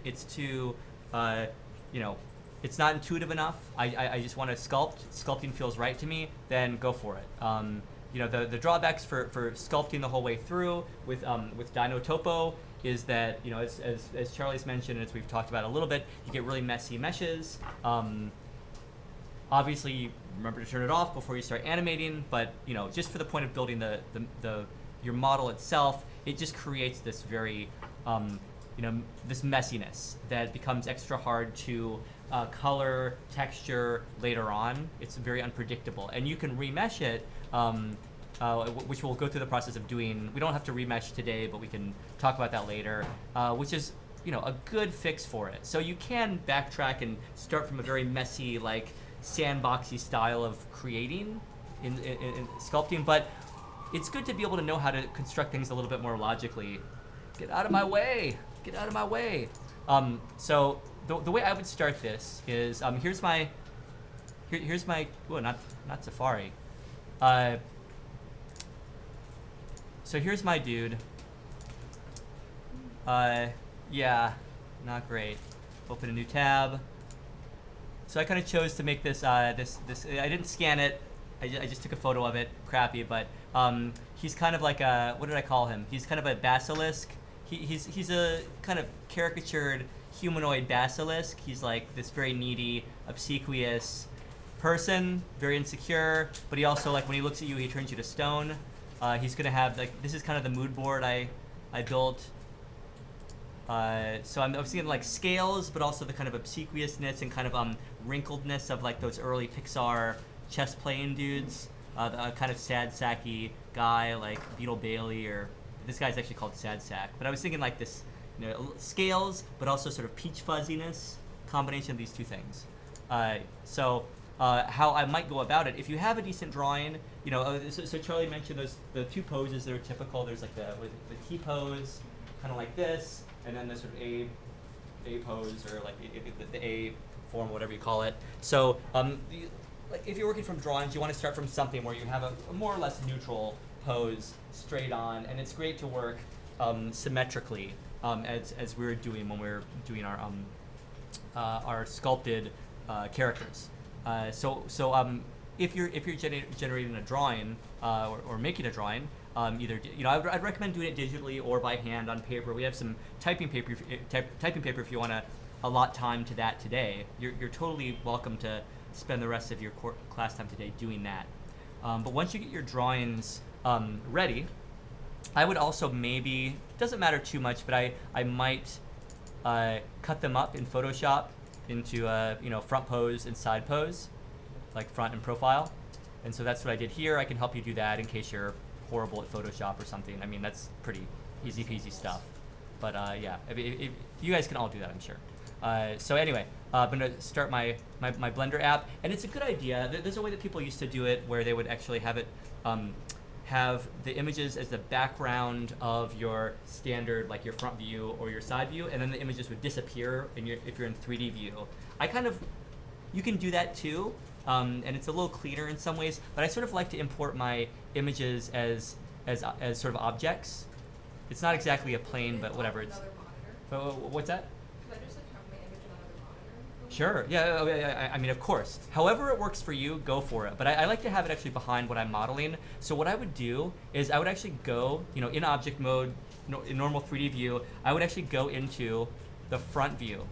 it's too, you know, it's not intuitive enough. I just want to sculpt. Sculpting feels right to me. Then go for it. You know, the drawbacks for sculpting the whole way through with Dino Topo is that, you know, as Charlie's mentioned, and as we've talked about a little bit, you get really messy meshes. Obviously, remember to turn it off before you start animating. But, you know, just for the point of building your model itself, it just creates this very, you know, this messiness that becomes extra hard to color, texture later on. It's very unpredictable, and you can remesh it, which we'll go through the process of doing. We don't have to remesh today, but we can talk about that later, which is, you know, a good fix for it. So you can backtrack and start from a very messy, like sandboxy style of creating in sculpting, but it's good to be able to know how to construct things a little bit more logically. Get out of my way! Get out of my way! So the way I would start this is here's my well, not Safari. So here's my dude. Yeah, not great. Open a new tab. So I kind of chose to make this this. I didn't scan it. I just took a photo of it. Crappy, but he's kind of like a, what did I call him? He's kind of a basilisk. He's a kind of caricatured humanoid basilisk. He's like this very needy, obsequious person, very insecure, but he also, like, when he looks at you, he turns you to stone. He's gonna have, like, this is kind of the mood board I built. So I'm seeing like scales, but also the kind of obsequiousness and kind of wrinkledness of like those early Pixar chess playing dudes. The kind of sad sacky guy like Beetle Bailey, or this guy's actually called Sad Sack. But I was thinking like this, you know, scales, but also sort of peach fuzziness, combination of these two things. So how I might go about it, if you have a decent drawing, you know, so Charlie mentioned the two poses that are typical. There's like the T pose, kind of like this, and then the sort of A pose, or like the A form, whatever you call it. So like if you're working from drawings, you want to start from something where you have a more or less neutral pose straight on, and it's great to work symmetrically, as we were doing when we were doing our sculpted characters. So if you're generating a drawing or making a drawing, either, you know, I'd recommend doing it digitally or by hand on paper. We have some typing paper if you want to allot time to that today. You're totally welcome to spend the rest of your class time today doing that. But once you get your drawings ready, I would also maybe, doesn't matter too much, but I might cut them up in Photoshop into you know, front pose and side pose, like front and profile. And so that's what I did here. I can help you do that in case you're horrible at Photoshop or something. I mean, that's pretty easy peasy stuff. But yeah, if you guys can all do that, I'm sure. So anyway, I'm gonna start my Blender app, and it's a good idea. There's a way that people used to do it where they would actually have it, have the images as the background of your standard, like your front view or your side view, and then the images would disappear if you're in 3D view. You can do that too, and it's a little cleaner in some ways, but I sort of like to import my images as sort of objects. It's not exactly a plane, but whatever. It's what's that? Could I just like have my image on another monitor? Sure. Yeah. I mean, of course. However it works for you, go for it. But I like to have it actually behind what I'm modeling. So what I would do is I would actually go, you know, in object mode, in normal 3D view, I would actually go into the front view.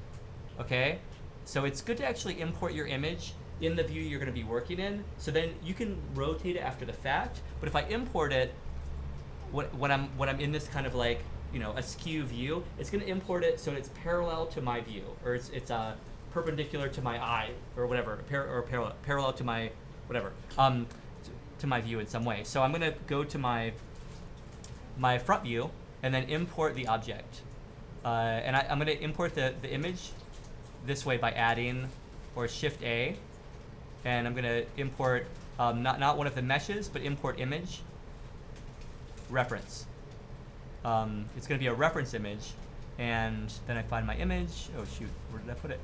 Okay. So it's good to actually import your image in the view you're going to be working in. So then you can rotate it after the fact. But if I import it, when I'm in this kind of like, you know, askew view, it's going to import it so it's parallel to my view, or it's perpendicular to my eye, or whatever, parallel to my whatever, to my view in some way. So I'm going to go to my front view and then import the object, and I'm going to import the image this way by adding or Shift A, and I'm going to import not one of the meshes, but import image reference. It's going to be a reference image, and then I find my image. Oh shoot, where did I put it?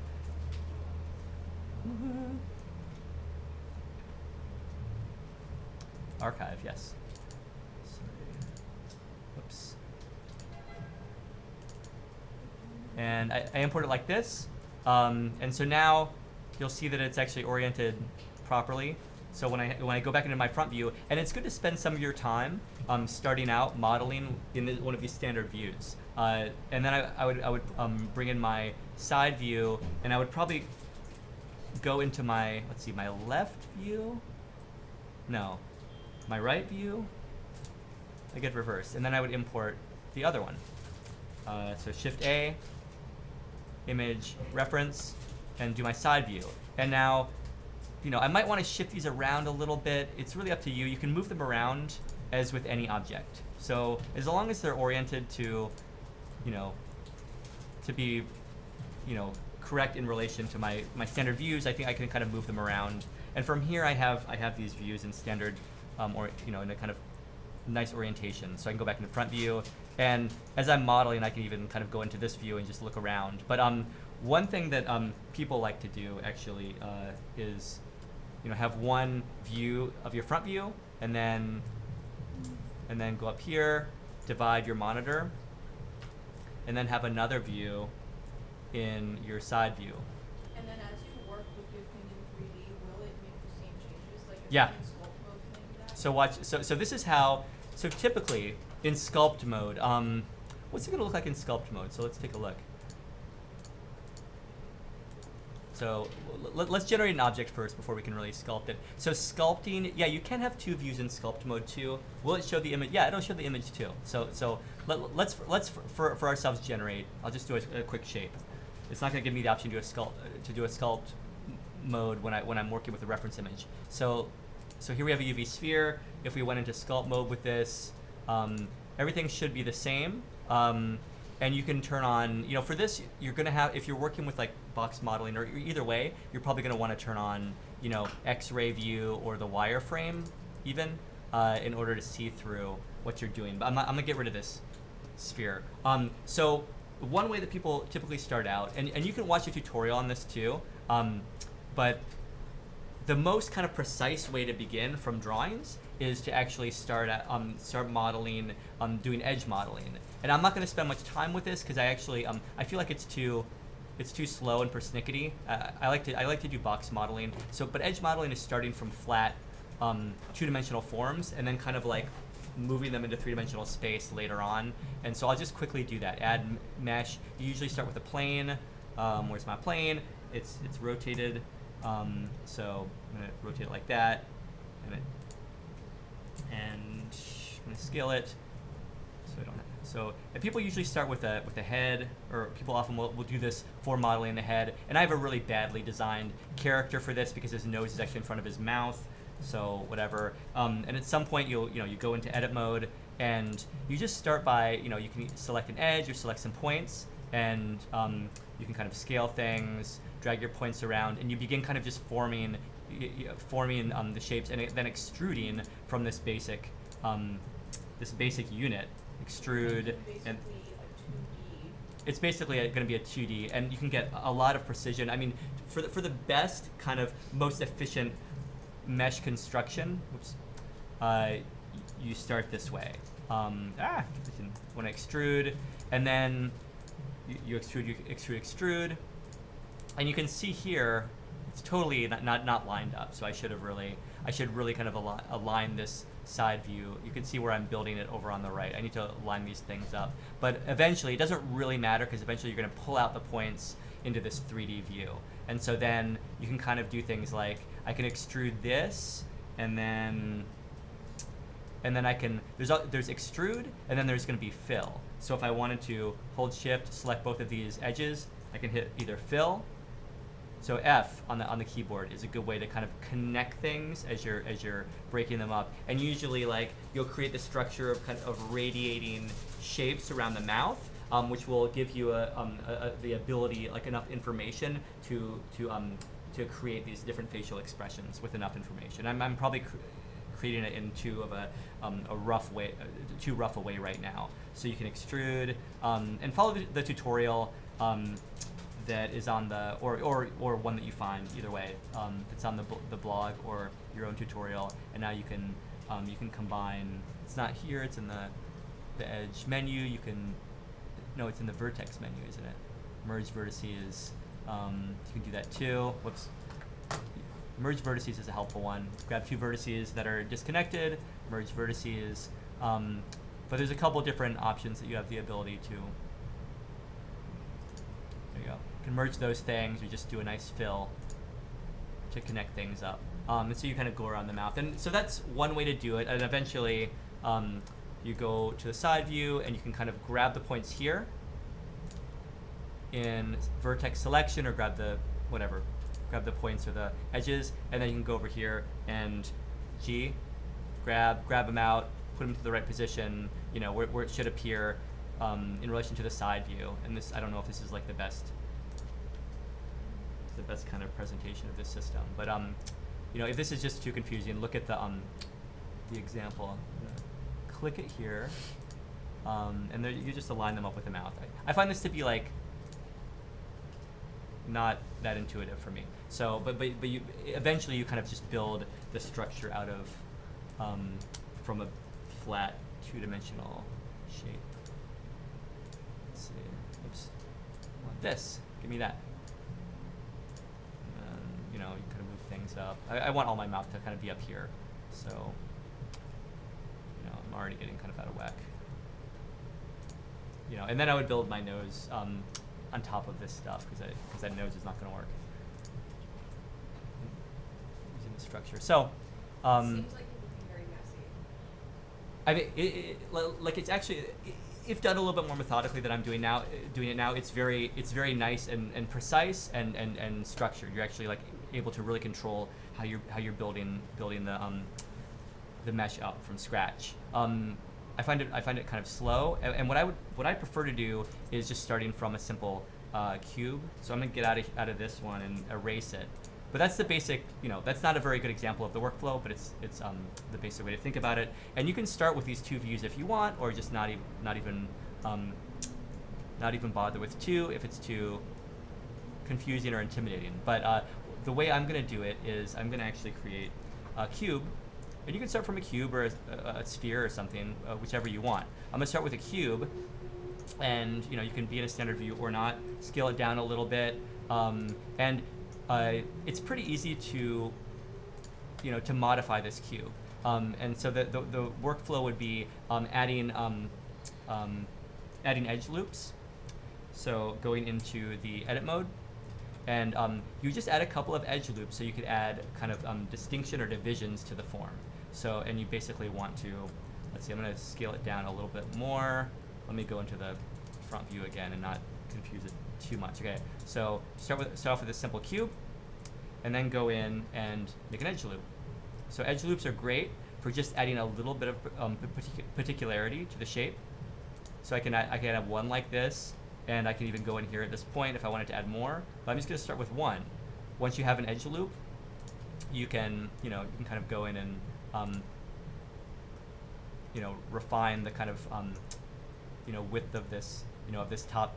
Archive, yes. Sorry. Oops. And I import it like this. And so now you'll see that it's actually oriented properly. So when I go back into my front view, and it's good to spend some of your time starting out modeling in one of these standard views. And then I would bring in my side view, and I would probably go into my, let's see, my left view? No, my right view? I get reversed. And then I would import the other one. So Shift A, image reference, and do my side view. And now, I might want to shift these around a little bit. It's really up to you. You can move them around as with any object. So as long as they're oriented to, to be, correct in relation to my standard views, I think I can kind of move them around. And from here, I have these views in standard, or in a kind of nice orientation. So I can go back into front view, and as I'm modeling, I can even kind of go into this view and just look around. But one thing that people like to do actually is, have one view of your front view, and then go up here, divide your monitor, and then have another view in your side view. And then as you work with your thing in 3D, will it make the same changes? Like if Yeah. you're in sculpt mode, can it do that? So watch. So this is how. So typically in sculpt mode, what's it gonna look like in sculpt mode? So let's take a look. So let's generate an object first before we can really sculpt it. So sculpting, yeah, you can have two views in sculpt mode too. Will it show the image? Yeah, it'll show the image too. So let's for ourselves generate. I'll just do a quick shape. It's not going to give me the option to do a sculpt mode when I'm working with the reference image. So here we have a UV sphere. If we went into sculpt mode with this, everything should be the same. And you can turn on, for this, you're going to have, if you're working with like box modeling or either way, you're probably going to want to turn on, X-ray view or the wireframe even in order to see through what you're doing. But I'm going to get rid of this sphere. So one way that people typically start out, and you can watch a tutorial on this too, but the most kind of precise way to begin from drawings is to actually start modeling, doing edge modeling. And I'm not going to spend much time with this because I actually I feel like it's too slow and persnickety. I like to do box modeling. But edge modeling is starting from flat, two-dimensional forms and then kind of like moving them into three-dimensional space later on. And so I'll just quickly do that. Add mesh. You usually start with a plane. Where's my plane? It's rotated. So I'm gonna rotate it like that, and I'm gonna scale it. So I don't have, so and people usually start with a head, or people often will do this for modeling the head. And I have a really badly designed character for this because his nose is actually in front of his mouth. So whatever. And at some point you go into edit mode, and you just start by you can select an edge or select some points, and you can kind of scale things, drag your points around, and you begin kind of just forming the shapes, and then extruding from this basic unit. Extrude, and it's basically going to be a 2D, and you can get a lot of precision. I mean, for the best kind of most efficient mesh construction, you start this way. You want to extrude, and then you extrude, and you can see here it's totally not lined up. So I should really kind of align this side view. You can see where I'm building it over on the right. I need to line these things up, but eventually it doesn't really matter because eventually you're going to pull out the points into this 3D view, and so then you can kind of do things like I can extrude this, and then I can there's extrude, and then there's going to be fill. So if I wanted to hold shift, select both of these edges, I can hit either fill. So F on the keyboard is a good way to kind of connect things as you're breaking them up. And usually, like, you'll create the structure of radiating shapes around the mouth, which will give you the ability, like enough information to create these different facial expressions with enough information. I'm probably creating it in too rough a way right now. So you can extrude and follow the tutorial that is on the or one that you find, either way. It's on the blog or your own tutorial, and now you can combine. It's not here. It's in the edge menu. It's in the vertex menu, isn't it? merge vertices. You can do that too. Whoops. Merge vertices is a helpful one. Grab two vertices that are disconnected, merge vertices. But there's a couple different options that you have the ability to. There you go. You can merge those things or just do a nice fill to connect things up. And so you kind of go around the mouth. And so that's one way to do it. And eventually you go to the side view and you can kind of grab the points here in vertex selection or grab the whatever. Grab the points or the edges, and then you can go over here and G, grab them out, put them to the right position, you know, where it should appear in relation to the side view. And this, I don't know if this is like the best kind of presentation of this system, but you know, if this is just too confusing, look at the example. I'm gonna click it here, and there, you just align them up with the mouth. I find this to be like not that intuitive for me. So, but you eventually you kind of just build the structure out of from a flat two-dimensional shape. Let's see. Oops. I want this. Give me that. And then, you know, you kind of move things up. I want all my mouth to kind of be up here. So, you know, I'm already getting kind of out of whack. You know, and then I would build my nose on top of this stuff because that nose is not going to work. Using the structure. So, Seems like it would be very messy. I mean, like it's actually, if done a little bit more methodically than I'm doing it now, it's very nice and precise and structured. You're actually like able to really control how you're building the mesh up from scratch. I find it kind of slow, and what I prefer to do is just starting from a simple cube. So I'm gonna get out of this one and erase it. But that's the basic, you know, that's not a very good example of the workflow, but it's the basic way to think about it. And you can start with these two views if you want, or just not even bother with two if it's too confusing or intimidating. But the way I'm gonna do it is I'm gonna actually create a cube. And you can start from a cube or a sphere or something, whichever you want. I'm gonna start with a cube, and you know, you can be in a standard view or not. Scale it down a little bit, and it's pretty easy to, you know, to modify this cube. And so the workflow would be adding edge loops. So going into the edit mode, and you just add a couple of edge loops, so you could add kind of distinction or divisions to the form. So, and you basically want to, let's see, I'm going to scale it down a little bit more. Let me go into the front view again and not confuse it too much. Okay, so start off with a simple cube, and then go in and make an edge loop. So edge loops are great for just adding a little bit of particularity to the shape. So I can have one like this, and I can even go in here at this point if I wanted to add more. But I'm just going to start with one. Once you have an edge loop, you can kind of go in and refine the kind of width of this top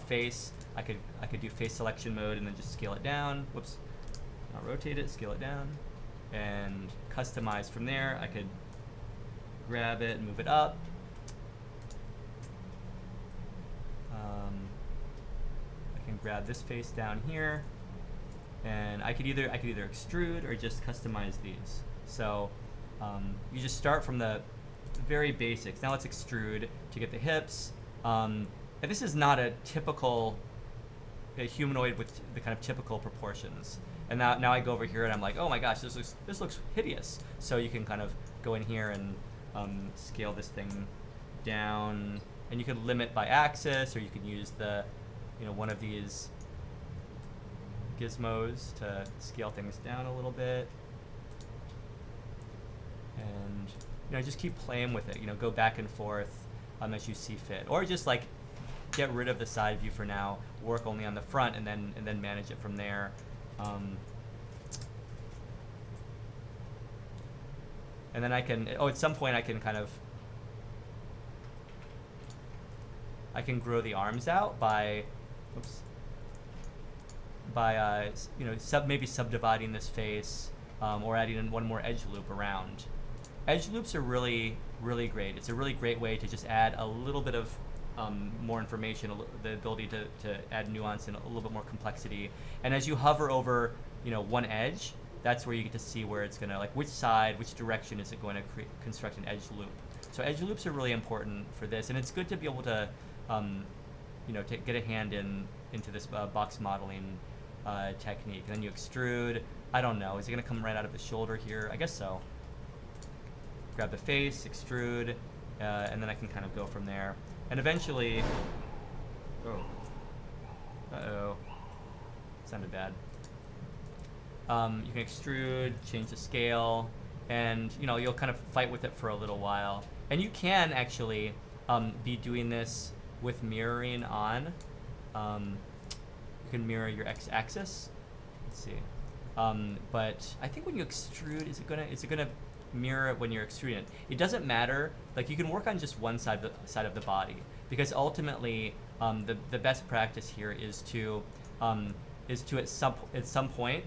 face. I could do face selection mode and then just scale it down. Whoops, not rotate it, scale it down, and customize from there. I could grab it and move it up. I can grab this face down here, and I could either extrude or just customize these. So you just start from the very basics. Now let's extrude to get the hips. And this is not a typical humanoid with the kind of typical proportions. And now I go over here and I'm like, oh my gosh, this looks hideous. So you can kind of go in here and scale this thing down, and you can limit by axis, or you can use the one of these gizmos to scale things down a little bit. And just keep playing with it. Go back and forth as you see fit, or just like get rid of the side view for now. Work only on the front, and then manage it from there. And then I can. Oh, at some point I can I can grow the arms out by, maybe subdividing this face, or adding in one more edge loop around. Edge loops are really, really great. It's a really great way to just add a little bit of more information, the ability to add nuance and a little bit more complexity. And as you hover over, one edge, that's where you get to see where it's going to, like which side, which direction is it going to construct an edge loop. So edge loops are really important for this, and it's good to be able to, to get a hand into this box modeling technique. And then you extrude. I don't know. Is it going to come right out of the shoulder here? I guess so. Grab the face, extrude, and then I can kind of go from there. And eventually, sounded bad. You can extrude, change the scale, and you'll kind of fight with it for a little while. And you can actually be doing this with mirroring on. You can mirror your x-axis. Let's see. But I think when you extrude, is it gonna mirror it when you're extruding it? It doesn't matter. Like you can work on just one side of the body, because ultimately the best practice here is to at some point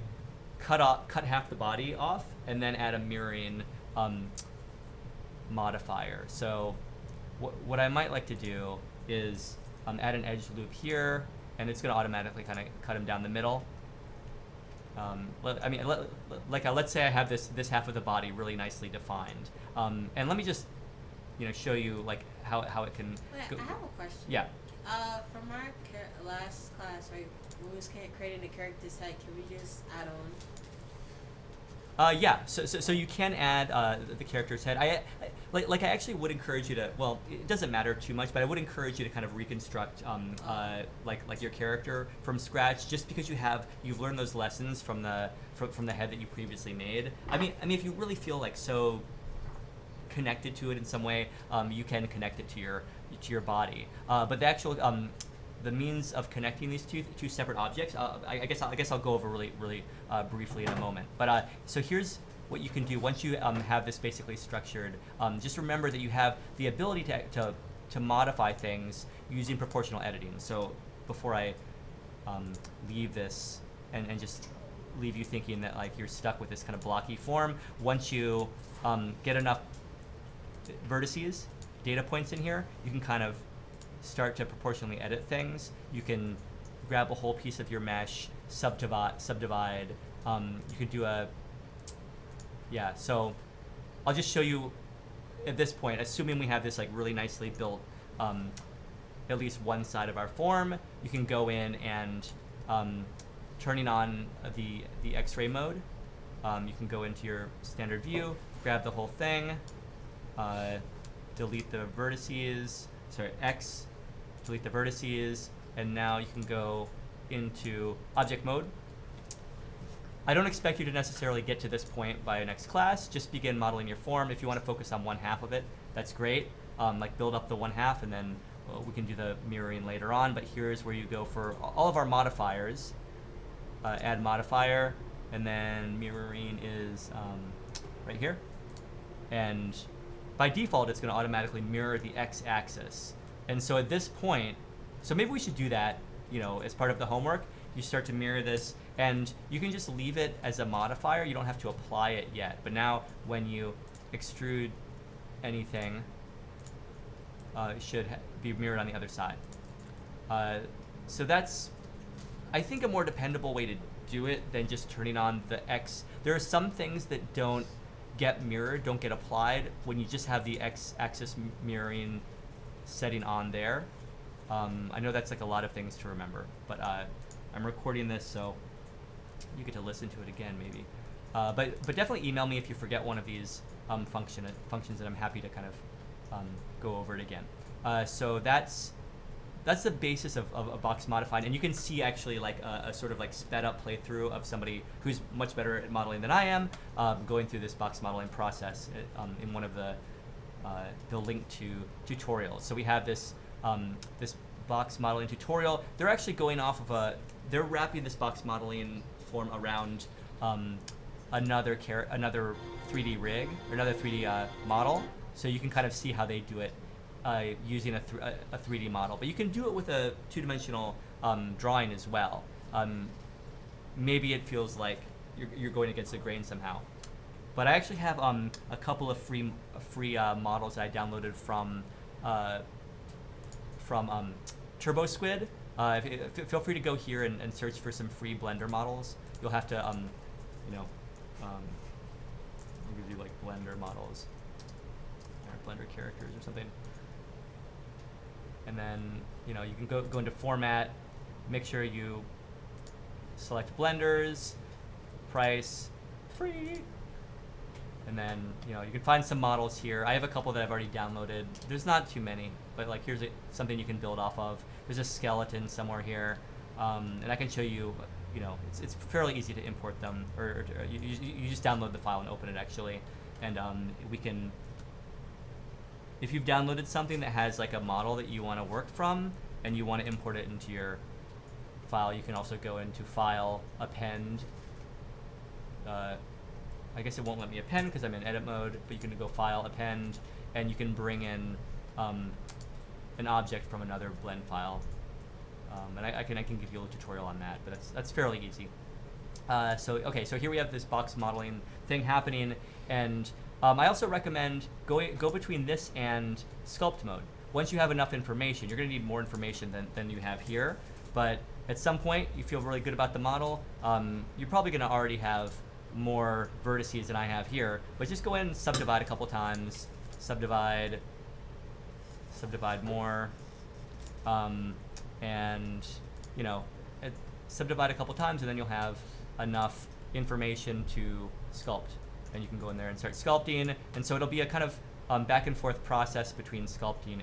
cut half the body off and then add a mirroring modifier. So what I might like to do is add an edge loop here, and it's going to automatically kind of cut him down the middle. Let's say I have this half of the body really nicely defined, and let me just show you like how it can. Wait, I have a question. Yeah. From our last class, right, when we was creating the character set, can we just add on? Yeah. So you can add the character's head. I actually would encourage you to. Well, it doesn't matter too much, but I would encourage you to kind of reconstruct like your character from scratch, just because you've learned those lessons from the head that you previously made. I mean, if you really feel like so connected to it in some way, you can connect it to your body. But the actual the means of connecting these two separate objects, I guess I'll go over really briefly in a moment. But so here's what you can do once you have this basically structured. Just remember that you have the ability to modify things using proportional editing. So before I leave this and just leave you thinking that like you're stuck with this kind of blocky form, once you get enough vertices, data points in here, you can kind of start to proportionally edit things. You can grab a whole piece of your mesh, subdivide. You could do so I'll just show you at this point, assuming we have this like really nicely built at least one side of our form, you can go in and turning on the X-ray mode, you can go into your standard view, grab the whole thing, delete the vertices, X, delete the vertices, and now you can go into object mode. I don't expect you to necessarily get to this point by next class. Just begin modeling your form. If you want to focus on one half of it, that's great. Like build up the one half, and then we can do the mirroring later on. But here's where you go for all of our modifiers. Add modifier, and then mirroring is right here. And by default, it's going to automatically mirror the x-axis. And so at this point, so maybe we should do that, as part of the homework. You start to mirror this, and you can just leave it as a modifier. You don't have to apply it yet. But now when you extrude anything, it should be mirrored on the other side. So that's, I think, a more dependable way to do it than just turning on the X. There are some things that don't get mirrored, don't get applied when you just have the X-axis mirroring setting on there. I know that's like a lot of things to remember, but I'm recording this, so you get to listen to it again, maybe. But definitely email me if you forget one of these functions, and I'm happy to kind of go over it again. So that's the basis of box modifying, and you can see actually like a sort of like sped up playthrough of somebody who's much better at modeling than I am, going through this box modeling process in one of the linked to tutorials. So we have this this box modeling tutorial. They're actually going off of they're wrapping this box modeling form around another 3D rig, or another 3D model. So you can kind of see how they do it using a 3D model. But you can do it with a two-dimensional drawing as well. Maybe it feels like you're going against the grain somehow. But I actually have a couple of free models that I downloaded from from Turbo Squid. Feel free to go here and search for some free Blender models. You'll have to, you know, I'll give you like Blender models, or Blender characters or something. And then, you know, you can go into Format, make sure you select Blenders, Price, Free. And then, you know, you can find some models here. I have a couple that I've already downloaded. There's not too many, but like here's something you can build off of. There's a skeleton somewhere here, and I can show you. You know, it's fairly easy to import them, or you just download the file and open it actually, and we can. If you've downloaded something that has like a model that you want to work from and you want to import it into your file, you can also go into File, Append. I guess it won't let me append because I'm in edit mode, but you can go File, Append, and you can bring in an object from another blend file. And I can give you a tutorial on that, but that's fairly easy. So here we have this box modeling thing happening, and I also recommend go between this and sculpt mode. Once you have enough information, you're going to need more information than you have here, but at some point you feel really good about the model, you're probably going to already have more vertices than I have here, but just go in and subdivide a couple times, subdivide more, and you know, subdivide a couple times, and then you'll have enough information to sculpt, and you can go in there and start sculpting. And so it'll be a kind of back and forth process between sculpting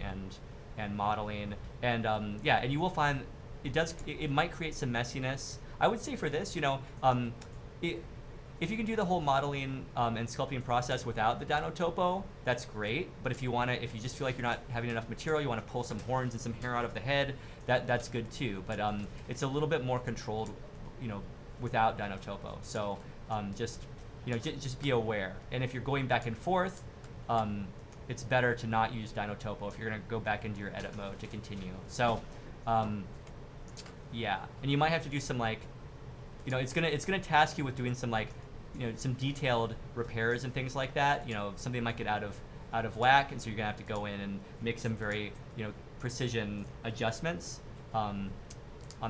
and modeling, and yeah, and you will find it might create some messiness. I would say for this, you know, if you can do the whole modeling and sculpting process without the Dino Topo, that's great. But if you just feel like you're not having enough material, you want to pull some horns and some hair out of the head, that's good too. But it's a little bit more controlled, you know, without Dino Topo. So just be aware. And if you're going back and forth, it's better to not use Dino Topo if you're going to go back into your edit mode to continue. So yeah, and you might have to do some like, you know, it's gonna task you with doing some like, you know, some detailed repairs and things like that. You know, something might get out of whack, and so you're gonna have to go in and make some very, you know, precision adjustments on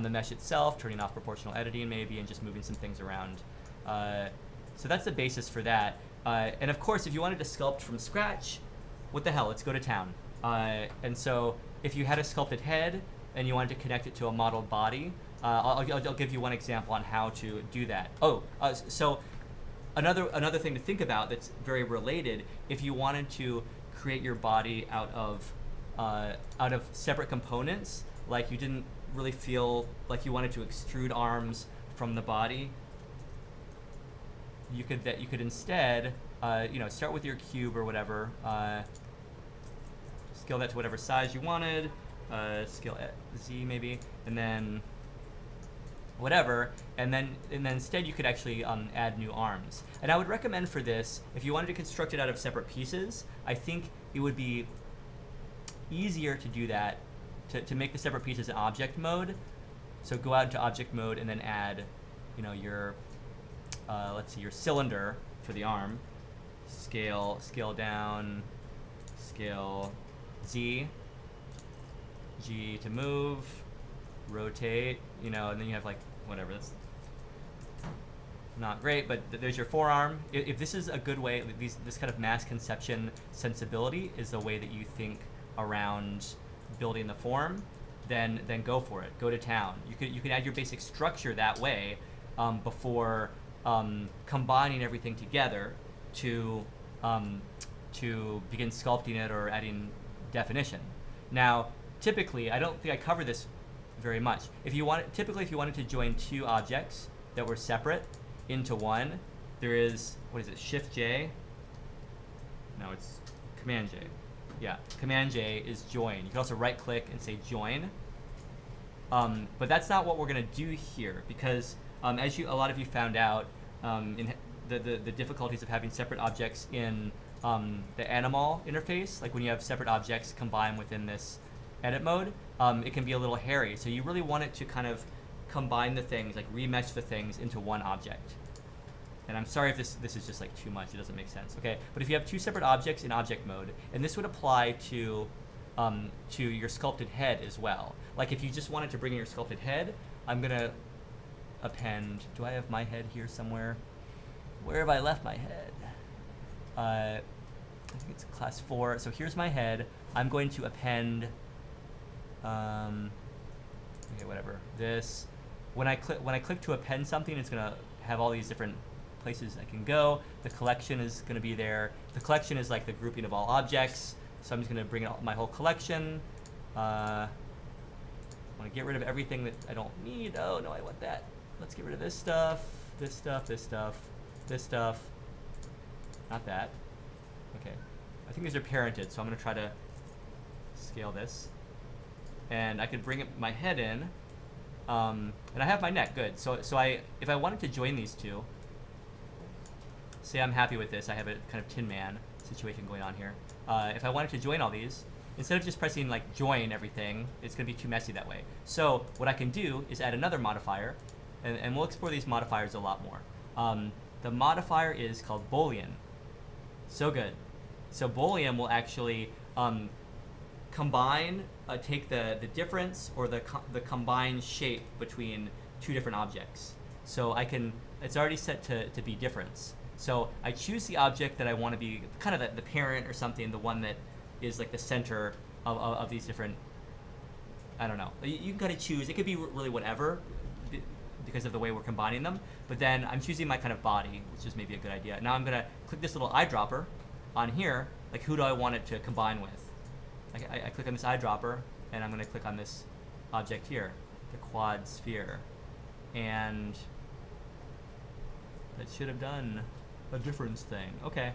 the mesh itself, turning off proportional editing maybe, and just moving some things around. So that's the basis for that. And of course, if you wanted to sculpt from scratch, what the hell? Let's go to town. And so if you had a sculpted head and you wanted to connect it to a modeled body, I'll give you one example on how to do that. So another thing to think about that's very related, if you wanted to create your body out of separate components, like you didn't really feel like you wanted to extrude arms from the body, you could instead you know, start with your cube or whatever, scale that to whatever size you wanted, scale Z maybe, and then whatever, and then instead you could actually add new arms. And I would recommend for this, if you wanted to construct it out of separate pieces, I think it would be easier to do that, to make the separate pieces in object mode. So go out into object mode and then add, you know, your, let's see, your cylinder for the arm, scale down, scale Z, G to move, rotate, you know, and then you have like whatever, that's not great, but there's your forearm. If this is a good way, this kind of mass conception sensibility is the way that you think around building the form, then go for it. Go to town. You can add your basic structure that way before combining everything together to begin sculpting it or adding definition. Now, typically, I don't think I cover this very much. If you wanted to join two objects that were separate into one, there is, what is it, Shift J? No, it's Command J. Yeah, Command J is join. You can also right click and say join. But that's not what we're gonna do here, because as a lot of you found out, in the difficulties of having separate objects in the animal interface, like when you have separate objects combined within this edit mode, it can be a little hairy. So you really want it to kind of combine the things, like remesh the things into one object. And I'm sorry if this is just like too much, it doesn't make sense, okay? But if you have two separate objects in object mode, and this would apply to to your sculpted head as well. Like if you just wanted to bring in your sculpted head, I'm gonna append. Do I have my head here somewhere? Where have I left my head? I think it's class 4. So here's my head. I'm going to append. Okay, whatever. This. When I click to append something, it's gonna have all these different places I can go. The collection is gonna be there. The collection is like the grouping of all objects. So I'm just gonna bring out my whole collection. I want to get rid of everything that I don't need. Oh no, I want that. Let's get rid of this stuff, this stuff, this stuff, this stuff. Not that. Okay. I think these are parented, so I'm gonna try to scale this. And I could bring my head in. And I have my neck, good. So if I wanted to join these two, say I'm happy with this, I have a kind of Tin Man situation going on here. If I wanted to join all these, instead of just pressing like join everything, it's gonna be too messy that way. So what I can do is add another modifier, and we'll explore these modifiers a lot more. The modifier is called Boolean. So good. So Boolean will actually combine, take the difference or the combined shape between two different objects. So it's already set to be difference. So I choose the object that I want to be kind of the parent or something, the one that is like the center of these different, I don't know. You can kind of choose, it could be really whatever because of the way we're combining them, but then I'm choosing my kind of body, which is maybe a good idea. Now I'm gonna click this little eyedropper on here, like who do I want it to combine with? I click on this eyedropper, and I'm gonna click on this object here, the quad sphere. And that should have done a difference thing. Okay,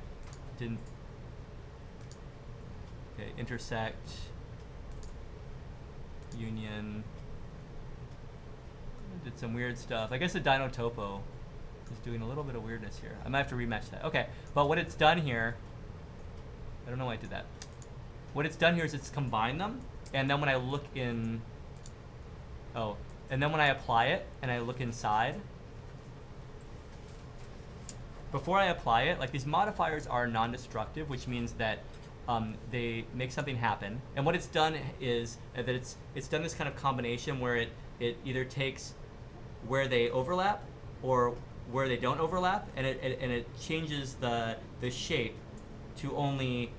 didn't. Okay, intersect, union. Did some weird stuff. I guess the Dino Topo is doing a little bit of weirdness here. I might have to rematch that. Okay, but what it's done here, I don't know why I did that. What it's done here is it's combined them, and then when I look in, and then when I apply it and I look inside, before I apply it, like these modifiers are non-destructive, which means that they make something happen. And what it's done is that it's done this kind of combination where it either takes where they overlap or where they don't overlap, and it changes the shape to only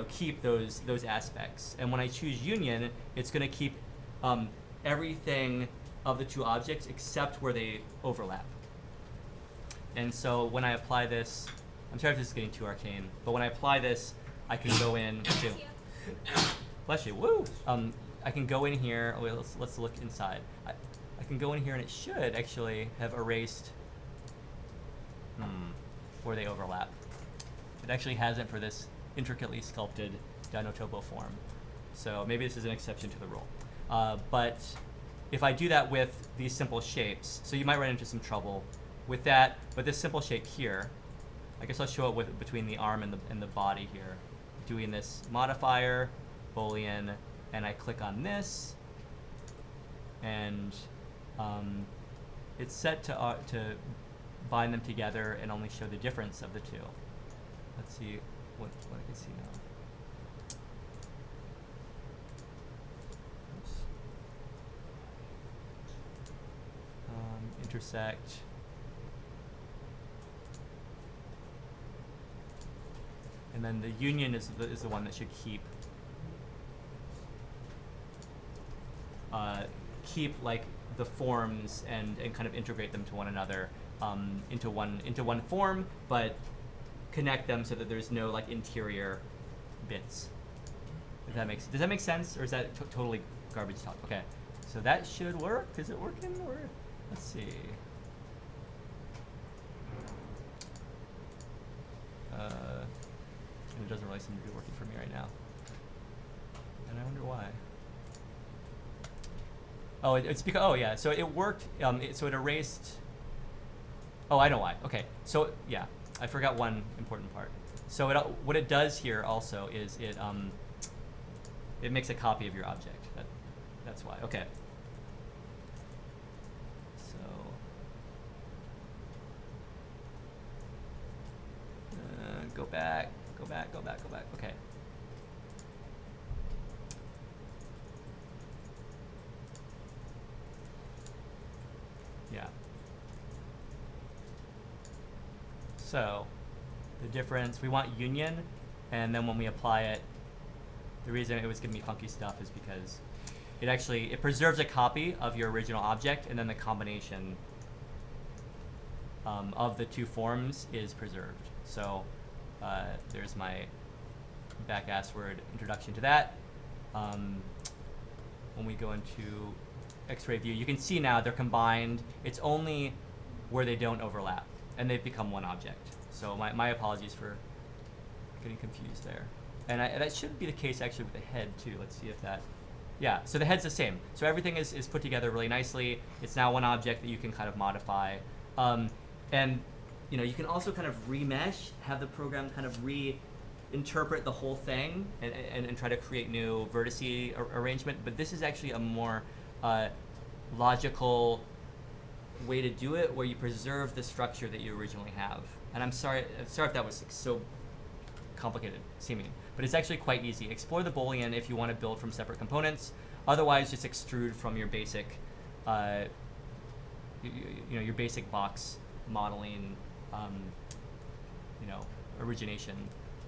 keep those aspects. And when I choose union, it's going to keep everything of the two objects except where they overlap. And so when I apply this, I'm sorry if this is getting too arcane, but when I apply this, I can go in. Bless you. Woo. I can go in here. Oh, wait, let's look inside. I can go in here, and it should actually have erased where they overlap. It actually hasn't for this intricately sculpted Dino Topo form. So maybe this is an exception to the rule. But if I do that with these simple shapes, so you might run into some trouble with that, but this simple shape here, I guess I'll show it between the arm and the body here. Doing this modifier, Boolean, and I click on this, and it's set to bind them together and only show the difference of the two. Let's see what I can see now. Oops. Intersect. And then the union is the one that should keep like the forms and kind of integrate them to one another into one form, but connect them so that there's no like interior bits. Does that make sense, or is that totally garbage talk? Okay, so that should work. Is it working? Or let's see. It doesn't really seem to be working for me right now, and I wonder why. Oh, it's because, oh yeah, so it worked, so it erased, oh, I know why. Okay, so yeah, I forgot one important part. So what it does here also is it makes a copy of your object. That's why. Okay. So go back. Okay. Yeah. So the difference, we want union, and then when we apply it, the reason it was giving me funky stuff is because it preserves a copy of your original object, and then the combination of the two forms is preserved. So there's my back-ass word introduction to that. When we go into X-ray view, you can see now they're combined. It's only where they don't overlap, and they've become one object. So my apologies for getting confused there. And that should be the case actually with the head too. Let's see if that, yeah, so the head's the same. So everything is put together really nicely. It's now one object that you can kind of modify. And you know, you can also kind of remesh, have the program kind of reinterpret the whole thing and try to create new vertice arrangement. But this is actually a more logical way to do it, where you preserve the structure that you originally have. And I'm sorry if that was so complicated seeming, but it's actually quite easy. Explore the Boolean if you want to build from separate components. Otherwise, just extrude from your basic, your basic box modeling, origination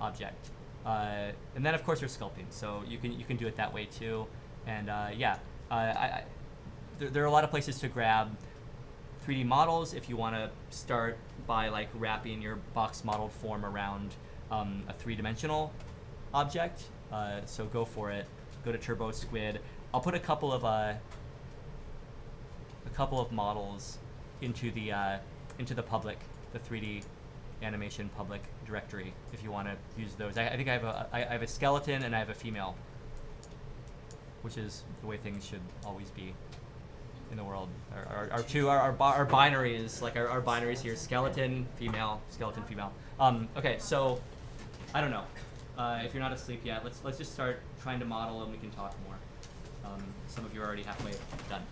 object. And then of course there's sculpting, so you can do it that way too. And there are a lot of places to grab 3D models if you want to start by like wrapping your box modeled form around a three-dimensional object. So go for it. Go to Turbo Squid. I'll put a couple of models into the public, the 3D animation public directory if you want to use those. I think I have a skeleton and I have a female, which is the way things should always be in the world. Our binaries, like our binaries here, skeleton, female, skeleton, female. Okay, so I don't know. If you're not asleep yet, let's just start trying to model and we can talk more. Some of you are already halfway done.